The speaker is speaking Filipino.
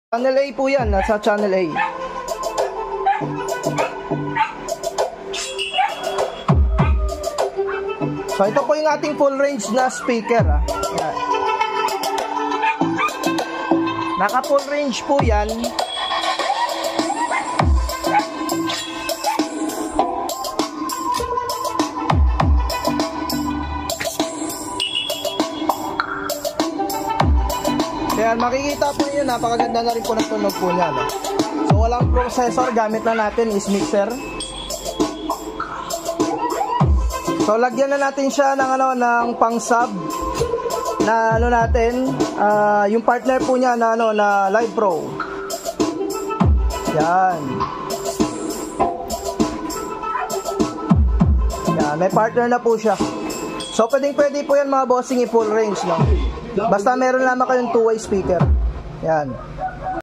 Channel A po yan, nasa Channel A. So ito po yung ating full range na speaker. Yan. Naka full range po yan. Yan, makikita po nyo, napakaganda na rin po ng tunog po niya, no? So walang processor, gamit na natin is mixer. So lagyan na natin siya ng ng pang-sub na natin, yung partner po niya na na Live Pro. Yan. Yan, may partner na po siya. So pwede po yan mga bossing i full range, no? Basta meron lamang kayong two-way speaker. Yan.